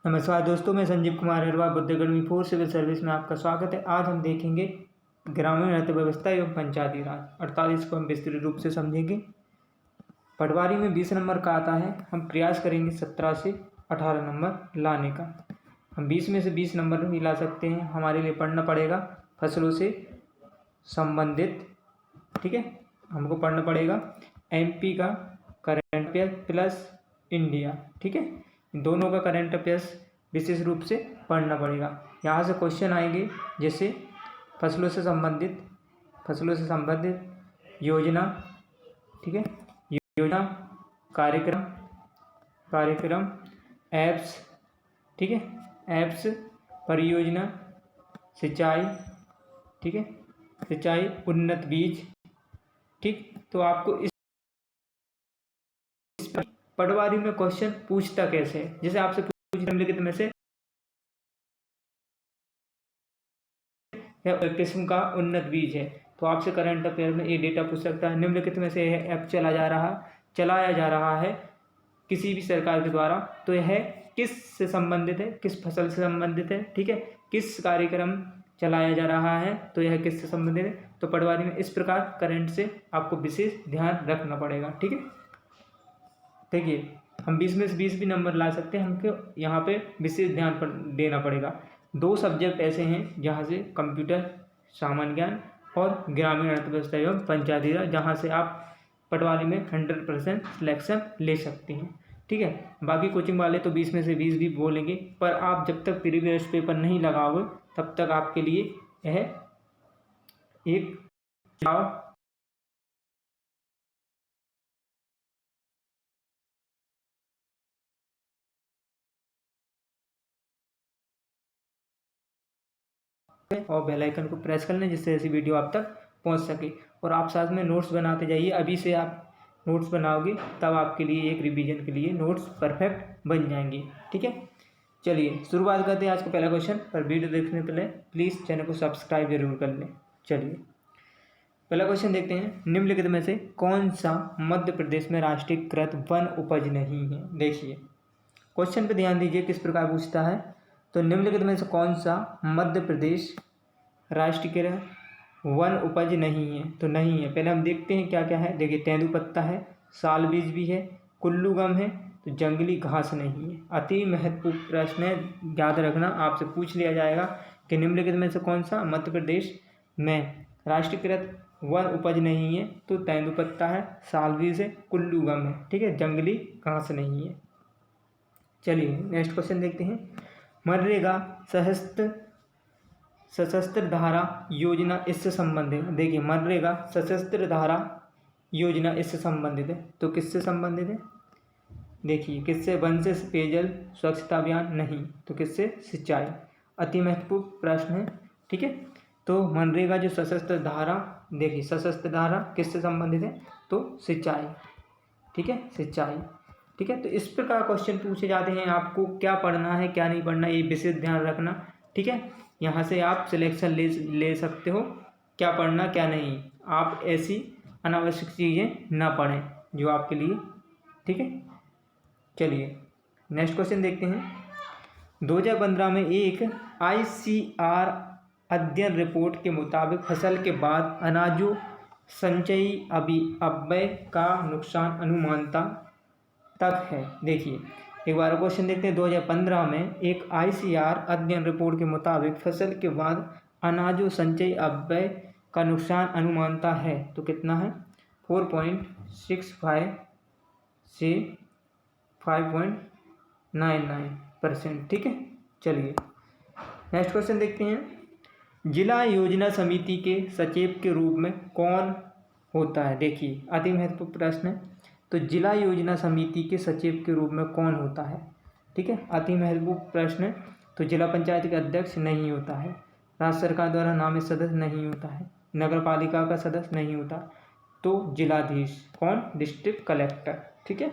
नमस्कार दोस्तों, मैं Sanjeev Kumar Ahirwar Buddha academy for civil service में आपका स्वागत है। आज हम देखेंगे ग्रामीण अर्थव्यवस्था एवं पंचायती राज 48 को हम विस्तृत रूप से समझेंगे। पटवारी में 20 नंबर का आता है, हम प्रयास करेंगे 17 से 18 नंबर लाने का। हम 20 में से 20 नंबर भी ला सकते हैं। हमारे लिए पढ़ना पड़ेगा फसलों से संबंधित, ठीक है। हमको पढ़ना पड़ेगा MP का करंट अफेयर प्लस इंडिया, ठीक है। दोनों का करंट अफेयर्स विशेष रूप से पढ़ना पड़ेगा। यहाँ से क्वेश्चन आएंगे जैसे फसलों से संबंधित योजना, ठीक है, योजना, कार्यक्रम, एप्स, ठीक है, एप्स, परियोजना, सिंचाई, ठीक है, सिंचाई, उन्नत बीज, ठीक। तो आपको इस पटवारी में क्वेश्चन पूछता कैसे है, जैसे आपसे निम्नलिखित में से किस्म का उन्नत बीज है, तो आपसे करंट अफेयर में ये डेटा पूछ सकता है। निम्नलिखित में से यह ऐप चलाया जा रहा है किसी भी सरकार के द्वारा, तो यह किस से संबंधित है, किस फसल से संबंधित है, ठीक है। किस कार्यक्रम चलाया जा रहा है, तो यह किस से संबंधित है। तो पटवारी में इस प्रकार करंट से आपको विशेष ध्यान रखना पड़ेगा, ठीक है। देखिए, हम 20 में से 20 भी नंबर ला सकते हैं, हमको यहाँ पे विशेष ध्यान पर देना पड़ेगा। 2 सब्जेक्ट ऐसे हैं जहाँ से कंप्यूटर, सामान्य ज्ञान और ग्रामीण अर्थव्यवस्था एवं पंचायती राज, जहाँ से आप पटवारी में 100% सिलेक्शन ले सकते हैं, ठीक है। बाकी कोचिंग वाले तो 20 में से 20 भी बोलेंगे, पर आप जब तक प्रीवियस पेपर नहीं लगाओगे तब तक आपके लिए यह एक और बेल आइकन को प्रेस कर लें जिससे ऐसी वीडियो आप तक पहुंच सके। और आप साथ में नोट्स बनाते जाइए। अभी से आप नोट्स बनाओगे तब आपके लिए एक रिवीजन के लिए नोट्स परफेक्ट बन जाएंगे, ठीक है। चलिए शुरुआत करते हैं आज का पहला क्वेश्चन। पर वीडियो देखने के लिए प्लीज़ चैनल को सब्सक्राइब जरूर कर लें। चलिए पहला क्वेश्चन देखते हैं। निम्नलिखित में से कौन सा मध्य प्रदेश में राष्ट्रीयकृत वन उपज नहीं है। देखिए क्वेश्चन पर ध्यान दीजिए किस प्रकार पूछता है। तो निम्नलिखित में से कौन सा मध्य प्रदेश राष्ट्रीयकृत वन उपज नहीं है। तो नहीं है, पहले हम देखते हैं क्या क्या है। देखिए तेंदुपत्ता है, साल बीज भी है, कुल्लू गम है, तो जंगली घास नहीं है। अति महत्वपूर्ण प्रश्न है, याद रखना, आपसे पूछ लिया जाएगा कि निम्नलिखित में से कौन सा मध्य प्रदेश में राष्ट्रीयकृत वन उपज नहीं है। तो तेंदुपत्ता है, साल बीज है, कुल्लू गम है, ठीक है, जंगली घास नहीं है। चलिए नेक्स्ट क्वेश्चन देखते हैं। मनरेगा सशस्त्र धारा योजना इससे संबंधित है। देखिए मनरेगा सशस्त्र धारा योजना इससे संबंधित है, तो किससे संबंधित है। देखिए किससे, वन से पेयजल स्वच्छता अभियान नहीं, तो किससे, सिंचाई। अति महत्वपूर्ण प्रश्न है, ठीक है। तो मनरेगा जो सशस्त्र धारा, देखिए सशस्त्र धारा किससे संबंधित है, तो सिंचाई, ठीक है, सिंचाई, ठीक है। तो इस प्रकार क्वेश्चन पूछे जाते हैं। आपको क्या पढ़ना है क्या नहीं पढ़ना ये विशेष ध्यान रखना, ठीक है। यहाँ से आप सिलेक्शन ले सकते हो, क्या पढ़ना क्या नहीं। आप ऐसी अनावश्यक चीज़ें ना पढ़ें जो आपके लिए, ठीक है। चलिए नेक्स्ट क्वेश्चन देखते हैं। 2015 में एक ICR अध्ययन रिपोर्ट के मुताबिक फसल के बाद अनाजों संचयी अपव्यय का नुकसान अनुमानता तक है। देखिए एक बार क्वेश्चन देखते हैं। 2015 में एक ICR अध्ययन रिपोर्ट के मुताबिक फसल के बाद अनाजों संचयी अपव्यय का नुकसान अनुमानता है, तो कितना है, 4.65 से 5.99%, ठीक है। चलिए नेक्स्ट क्वेश्चन देखते हैं। जिला योजना समिति के सचिव के रूप में कौन होता है। देखिए अति महत्वपूर्ण प्रश्न है। तो जिला योजना समिति के सचिव के रूप में कौन होता है, ठीक है, अति महत्वपूर्ण प्रश्न है। तो जिला पंचायत का अध्यक्ष नहीं होता है, राज्य सरकार द्वारा नामित सदस्य नहीं होता है, नगर पालिका का सदस्य नहीं होता, तो जिलाधीश, कौन, डिस्ट्रिक्ट कलेक्टर, ठीक है।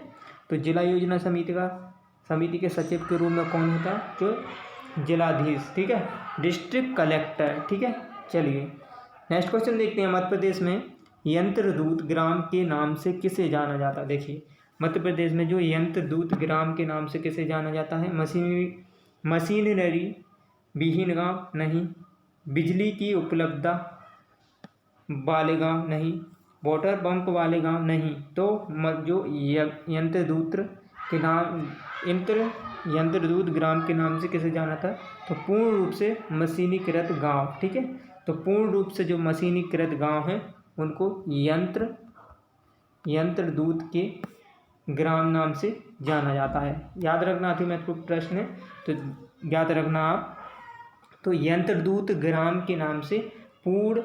तो जिला योजना समिति के सचिव के रूप में कौन होता है, तो जिलाधीश, ठीक है, डिस्ट्रिक्ट कलेक्टर, ठीक है। चलिए नेक्स्ट क्वेश्चन देखते हैं। मध्य प्रदेश में यंत्रदूत ग्राम के नाम से किसे जाना जाता है। देखिए मध्य प्रदेश में जो यंत्रदूत ग्राम के नाम से किसे जाना जाता है, मशीनरी विहीन गांव नहीं, बिजली की उपलब्धता वाले गांव नहीं, वाटर पंप वाले गांव नहीं। तो जो यंत्रदूत के नाम यंत्रदूत ग्राम के नाम से किसे जाना था, तो पूर्ण रूप से मशीनीकृत गांव। ठीक है, तो पूर्ण रूप से जो मशीनीकृत गांव हैं उनको यंत्रदूत के ग्राम नाम से जाना जाता है। याद रखना अति महत्वपूर्ण प्रश्न है, तो याद रखना आप। तो यंत्रदूत ग्राम के नाम से पूर्ण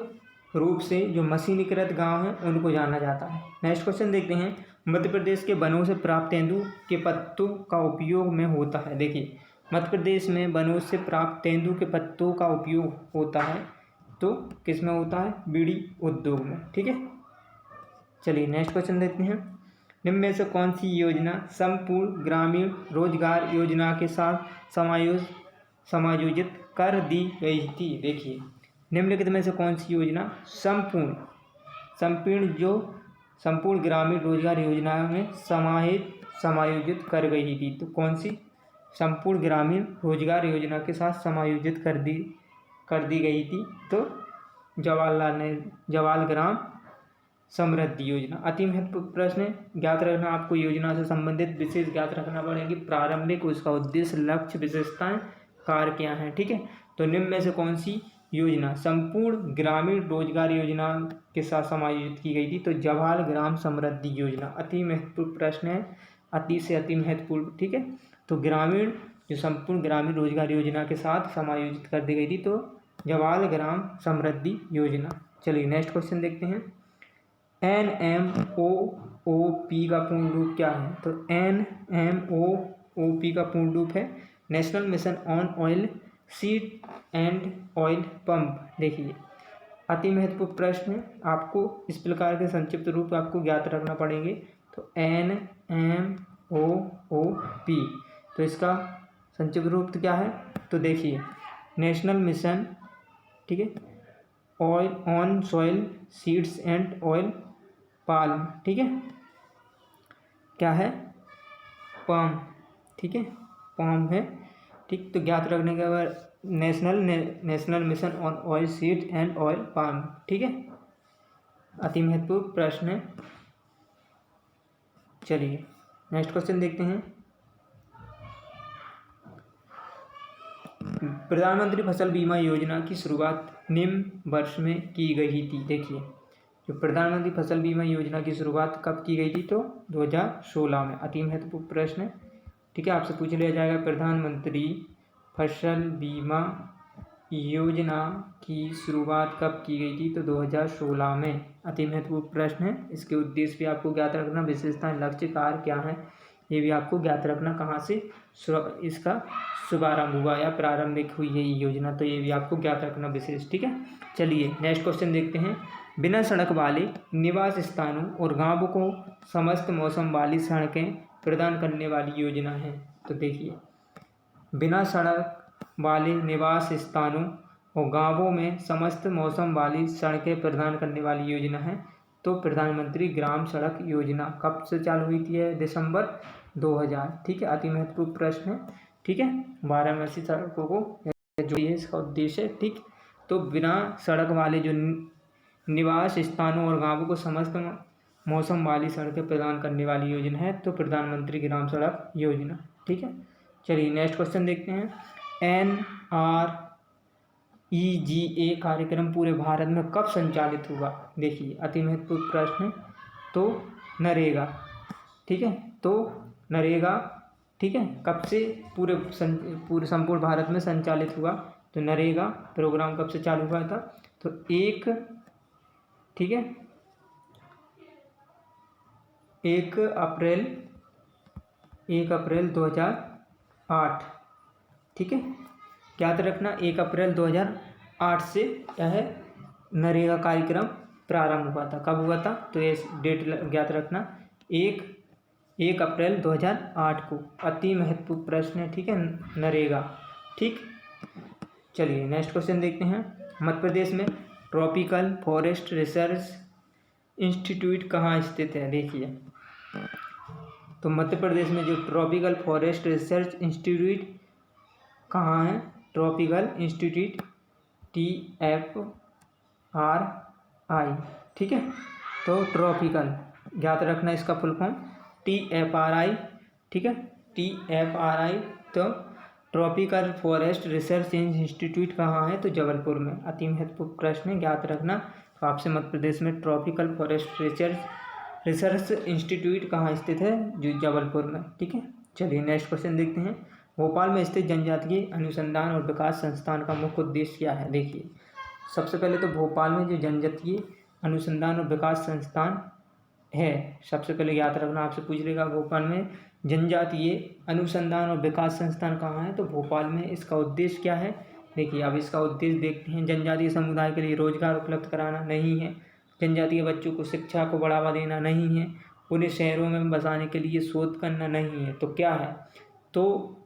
रूप से जो मशीनीकृत गांव हैं उनको जाना जाता है। नेक्स्ट क्वेश्चन देखते हैं, मध्य प्रदेश के वनों से प्राप्त तेंदू के पत्तों का उपयोग में होता है। देखिए, मध्य प्रदेश में वनों से प्राप्त तेंदू के पत्तों का उपयोग होता है, तो किस में होता है, बीड़ी उद्योग में। ठीक है, चलिए नेक्स्ट क्वेश्चन देखते हैं, निम्न में से कौन सी योजना संपूर्ण ग्रामीण रोजगार योजना के साथ समायोजित कर दी गई थी। देखिए, निम्नलिखित में से कौन सी योजना संपूर्ण ग्रामीण रोजगार योजना में समायोजित कर गई थी। तो कौन सी संपूर्ण ग्रामीण रोजगार योजना के साथ समायोजित कर दी गई थी, तो जवाहर ग्राम समृद्धि योजना। अति महत्वपूर्ण प्रश्न है, ज्ञात रखना आपको योजना से संबंधित विशेष ज्ञात रखना पड़ेगी। प्रारंभिक, उसका उद्देश्य, लक्ष्य, विशेषताएं, कार्य क्या हैं। ठीक है, तो निम्न में से कौन सी योजना संपूर्ण ग्रामीण रोजगार योजना के साथ समायोजित की गई थी, तो जवाहर ग्राम समृद्धि योजना। अति महत्वपूर्ण प्रश्न है, अति से अति महत्वपूर्ण। ठीक है, तो जो संपूर्ण ग्रामीण रोजगार योजना के साथ समायोजित कर दी गई थी, तो जवाहर ग्राम समृद्धि योजना। चलिए नेक्स्ट क्वेश्चन देखते हैं, NMOOP का पूर्ण रूप क्या है। तो NMOOP का पूर्ण रूप है national mission on oil seed and oil pump. देखिए, अति महत्वपूर्ण प्रश्न है, आपको इस प्रकार के संक्षिप्त रूप आपको ज्ञात रखना पड़ेंगे। तो NMOOP, तो इसका संक्षिप्त रूप क्या है, तो देखिए, नेशनल मिशन, ठीक है, oil on soil seeds and oil palm. ठीक है, क्या है, पाम। ठीक है, पाम है। ठीक, तो ज्ञात रखने के बाद national mission on oil seeds and oil palm. ठीक है, अति महत्वपूर्ण प्रश्न है। चलिए नेक्स्ट क्वेश्चन देखते हैं, प्रधानमंत्री फसल बीमा योजना की शुरुआत निम्न वर्ष में की गई थी। देखिए, जो प्रधानमंत्री फसल बीमा योजना की शुरुआत कब की गई थी, तो 2016 में। अति महत्वपूर्ण प्रश्न है। ठीक है, आपसे पूछ लिया जाएगा प्रधानमंत्री फसल बीमा योजना की शुरुआत कब की गई थी, तो 2016 में। अति महत्वपूर्ण प्रश्न है, इसके उद्देश्य भी आपको ज्ञात रखना, विशेषताएं, लक्ष्य, कार्य क्या है, ये भी आपको ज्ञात रखना, कहाँ से इसका शुभारंभ हुआ या प्रारंभिक हुई है ये योजना, तो ये भी आपको ज्ञात रखना विशेष। ठीक है, चलिए नेक्स्ट क्वेश्चन देखते हैं, बिना सड़क वाले निवास स्थानों और गांवों को समस्त मौसम वाली सड़कें प्रदान करने वाली योजना है। तो देखिए, बिना सड़क वाले निवास स्थानों और गांवों में समस्त मौसम वाली सड़कें प्रदान करने वाली योजना है, तो प्रधानमंत्री ग्राम सड़क योजना कब से चालू हुई थी, है दिसंबर 2000। ठीक है, अति महत्वपूर्ण प्रश्न है। ठीक है, 12 सड़कों को जो है इसका उद्देश्य। ठीक, तो बिना सड़क वाले जो निवास स्थानों और गांवों को समस्त मौसम वाली सड़कें प्रदान करने वाली योजना है, तो प्रधानमंत्री ग्राम सड़क योजना। ठीक है, चलिए नेक्स्ट क्वेश्चन देखते हैं, NREGA कार्यक्रम पूरे भारत में कब संचालित हुआ। देखिए, अति महत्वपूर्ण प्रश्न है, तो नरेगा। ठीक है, तो नरेगा, ठीक है, कब से पूरे संपूर्ण भारत में संचालित हुआ, तो नरेगा प्रोग्राम कब से चालू हुआ था, तो 1 अप्रैल 2008। ठीक है, याद रखना 1 अप्रैल 2008 से क्या है, नरेगा कार्यक्रम प्रारंभ हुआ था। कब हुआ था, तो ये डेट ज्ञात रखना, 1 अप्रैल 2008 को। अति महत्वपूर्ण प्रश्न है। ठीक है, नरेगा। ठीक, चलिए नेक्स्ट क्वेश्चन देखते हैं, मध्य प्रदेश में ट्रॉपिकल फॉरेस्ट रिसर्च इंस्टीट्यूट कहाँ स्थित है। देखिए, तो मध्य प्रदेश में जो ट्रॉपिकल फॉरेस्ट रिसर्च इंस्टीट्यूट कहाँ है? ट्रॉपिकल इंस्टीट्यूट TFRI, ठीक है। तो ट्रॉपिकल याद रखना इसका फुल फॉर्म TFRI, ठीक है, TFRI। तो ट्रॉपिकल फॉरेस्ट रिसर्च इंस्टीट्यूट कहाँ है? तो जबलपुर में। अति महत्वपूर्ण प्रश्न है, याद रखना। तो आपसे मध्य प्रदेश में ट्रॉपिकल फॉरेस्ट रिसर्च इंस्टीट्यूट कहाँ स्थित है? जो जबलपुर में, ठीक है। चलिए नेक्स्ट क्वेश्चन देखते हैं। भोपाल में स्थित जनजातीय अनुसंधान और विकास संस्थान का मुख्य उद्देश्य क्या है? देखिए, सबसे पहले तो भोपाल में जो जनजातीय अनुसंधान और विकास संस्थान है, सबसे पहले याद रखना, आपसे पूछ लेगा भोपाल में जनजातीय अनुसंधान और विकास संस्थान कहाँ है? तो भोपाल में। इसका उद्देश्य क्या है? देखिए, अब इसका उद्देश्य देखते हैं। जनजातीय समुदाय के लिए रोजगार उपलब्ध कराना नहीं है, जनजातीय बच्चों को शिक्षा को बढ़ावा देना नहीं है, उन्हें शहरों में बसाने के लिए शोध करना नहीं है, तो क्या है? तो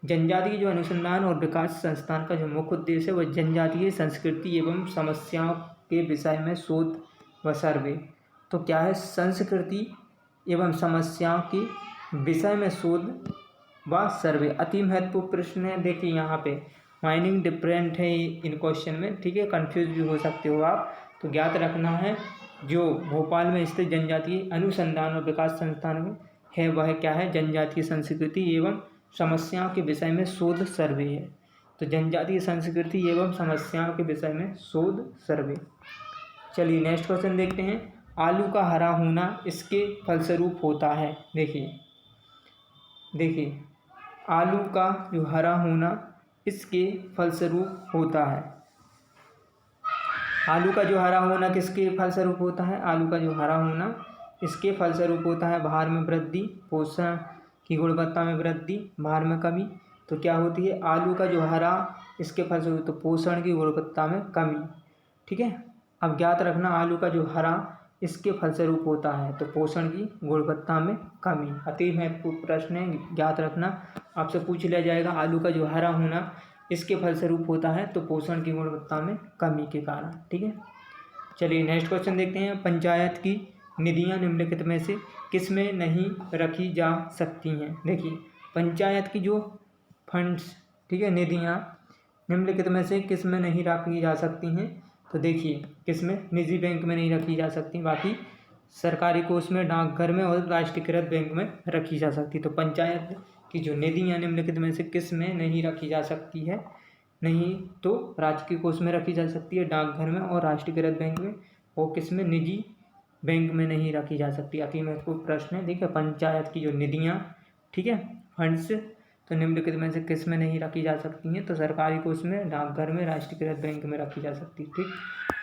जनजातीय जो अनुसंधान और विकास संस्थान का जो मुख्य उद्देश्य है वह जनजातीय संस्कृति एवं समस्याओं के विषय में शोध व सर्वे। तो क्या है? संस्कृति एवं समस्याओं के विषय में शोध व सर्वे। अति महत्वपूर्ण प्रश्न है। देखिए, यहाँ पे माइनिंग डिफरेंट है इन क्वेश्चन में, ठीक है, कंफ्यूज भी हो सकते हो आप। तो ज्ञात रखना है, जो भोपाल में स्थित जनजातीय अनुसंधान और विकास संस्थान है वह क्या है? जनजातीय संस्कृति एवं समस्याओं के विषय में शोध सर्वे है। तो जनजातीय संस्कृति एवं समस्याओं के विषय में शोध सर्वे। चलिए नेक्स्ट क्वेश्चन देखते हैं। आलू का हरा होना इसके फलस्वरूप होता है? देखिए, आलू का जो हरा होना इसके फलस्वरूप होता है। आलू का जो हरा होना किसके फलस्वरूप होता है? आलू का जो हरा होना इसके फलस्वरूप होता है भार में वृद्धि, पोषण की गुणवत्ता में वृद्धि, भार में कमी। तो क्या होती है? आलू का जो हरा इसके फलस्वरूप तो पोषण की गुणवत्ता में कमी, ठीक है। अब ज्ञात रखना, आलू का जो हरा इसके फलस्वरूप होता है तो पोषण की गुणवत्ता में कमी। अति महत्वपूर्ण प्रश्न है, ज्ञात रखना। आपसे पूछ लिया जाएगा, आलू का जो हरा होना इसके फलस्वरूप होता है तो पोषण की गुणवत्ता में कमी के कारण, ठीक है। चलिए नेक्स्ट क्वेश्चन देखते हैं। पंचायत की निधियां निम्नलिखित में से किस में नहीं रखी जा सकती हैं? देखिए, पंचायत की जो फंड्स, ठीक है, निधियां निम्नलिखित में से किस में नहीं रखी जा सकती हैं? तो देखिए, किस में? निजी बैंक में नहीं रखी जा सकती, बाकी सरकारी कोष में, डाकघर में और राष्ट्रीयकृत बैंक में रखी जा सकती। तो पंचायत की जो निधियां निम्नलिखित में से किस में नहीं रखी जा सकती है? नहीं तो राजकीय कोष में रखी जा सकती है, डाकघर में और राष्ट्रीयकृत बैंक में, और किस में? निजी बैंक में नहीं रखी जा सकती। अति महत्वपूर्ण प्रश्न है। देखिए, पंचायत की जो निधियां, ठीक है, फंड्स, तो निम्नलिखित में से किस में नहीं रखी जा सकती हैं? तो सरकारी कोष में, डाकघर में, राष्ट्रीयकृत बैंक में रखी जा सकती है, ठीक।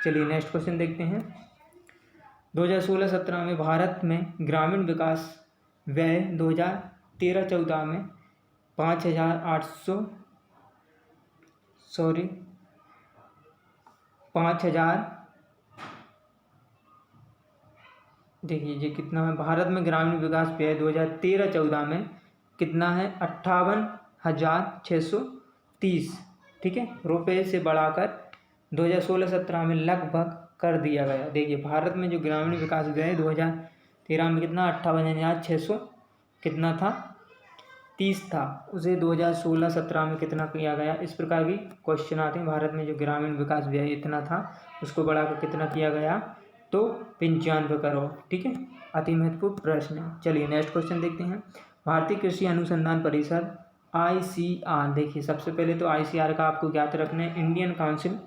चलिए नेक्स्ट क्वेश्चन देखते हैं। 2016-17 में भारत में ग्रामीण विकास व्यय 2013-14 में 5,000 देखिए ये कितना है? भारत में ग्रामीण विकास व्यय 2013-14 में कितना है? 58,630, ठीक है, रुपये से बढ़ाकर 2016-17 में लगभग कर दिया गया। देखिए, भारत में जो ग्रामीण विकास व्यय 2013 में कितना? 58,600 कितना था? 30 था, उसे 2016-17 में कितना किया गया? इस प्रकार भी क्वेश्चन आते हैं। भारत में जो ग्रामीण विकास व्यय इतना था, उसको बढ़ाकर कितना किया गया? तो 95 करोड़, ठीक है। अति महत्वपूर्ण प्रश्न है। चलिए नेक्स्ट क्वेश्चन देखते हैं। भारतीय कृषि अनुसंधान परिषद ICR, देखिए सबसे पहले तो ICR का आपको ज्ञात रखना है, इंडियन काउंसिल,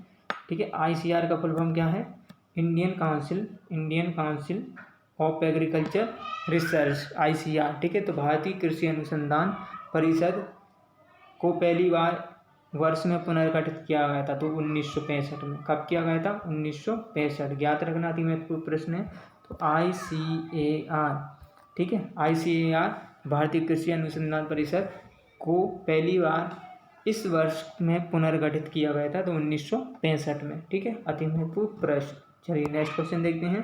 ठीक है। ICR का फुल फॉर्म क्या है? Indian council of agriculture research, ICR, ठीक है। तो भारतीय कृषि अनुसंधान परिषद को पहली बार वर्ष में पुनर्गठित किया गया था, तो 1965 में। कब किया गया था? 1965। ज्ञात रखना, अति महत्वपूर्ण प्रश्न है। तो ICAR, ठीक है, ICAR भारतीय कृषि अनुसंधान परिषद को पहली बार इस वर्ष में पुनर्गठित किया गया था, तो 1965 में, ठीक है। अति महत्वपूर्ण प्रश्न। चलिए नेक्स्ट क्वेश्चन देखते हैं।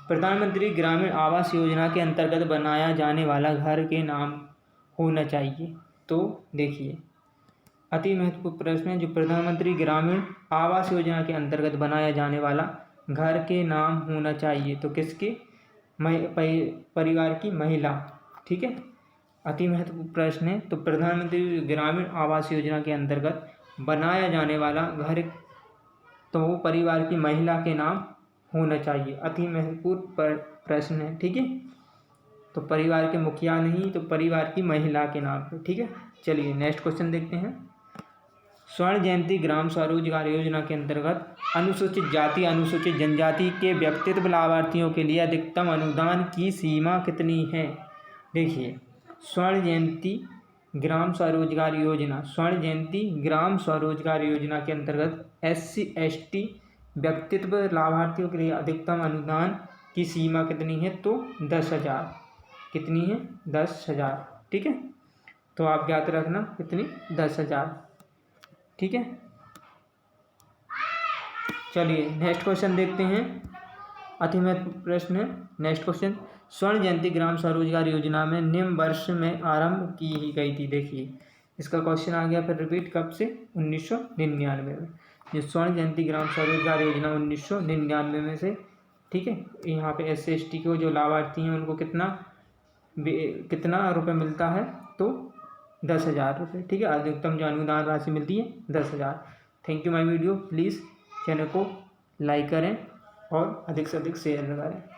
प्रधानमंत्री ग्रामीण आवास योजना के अंतर्गत बनाया जाने वाला घर के नाम होना चाहिए। तो देखिए, अति महत्वपूर्ण प्रश्न है। जो प्रधानमंत्री ग्रामीण आवास योजना के अंतर्गत बनाया जाने वाला घर के नाम होना चाहिए, तो किसके? परिवार की महिला, ठीक है। अति महत्वपूर्ण प्रश्न है। तो प्रधानमंत्री ग्रामीण आवास योजना के अंतर्गत बनाया जाने वाला घर तो वो परिवार की महिला के नाम होना चाहिए। अति महत्वपूर्ण प्रश्न है, ठीक है। तो परिवार के मुखिया नहीं, तो परिवार की महिला के नाम पे, ठीक है। चलिए नेक्स्ट क्वेश्चन देखते हैं। स्वर्ण जयंती ग्राम स्वरोजगार योजना के अंतर्गत अनुसूचित जाति अनुसूचित जनजाति के व्यक्तित्व लाभार्थियों के लिए अधिकतम अनुदान की सीमा कितनी है? देखिए, स्वर्ण जयंती ग्राम स्वरोजगार योजना, स्वर्ण जयंती ग्राम स्वरोजगार योजना के अंतर्गत SC ST व्यक्तित्व लाभार्थियों के लिए अधिकतम अनुदान की सीमा कितनी है? तो 10,000। कितनी है? 10,000, ठीक है। तो आप याद रखना कितनी? 10,000, ठीक है। चलिए नेक्स्ट क्वेश्चन देखते हैं। अति महत्वपूर्ण प्रश्न है। नेक्स्ट क्वेश्चन, स्वर्ण जयंती ग्राम स्वरोजगार योजना में निम्न वर्ष में आरंभ की गई थी। देखिए इसका क्वेश्चन आ गया फिर रिपीट, कब से? 1999 में। ये स्वर्ण जयंती ग्राम स्वरोजगार योजना 1999 में से, ठीक है। यहाँ पे SC ST को जो लाभार्थी हैं उनको कितना रुपये मिलता है? तो 10,000 रुपये, ठीक है। अधिकतम जो अनुदान राशि मिलती है 10,000। Thank you my video. Please channel को लाइक करें और अधिक से अधिक शेयर करें।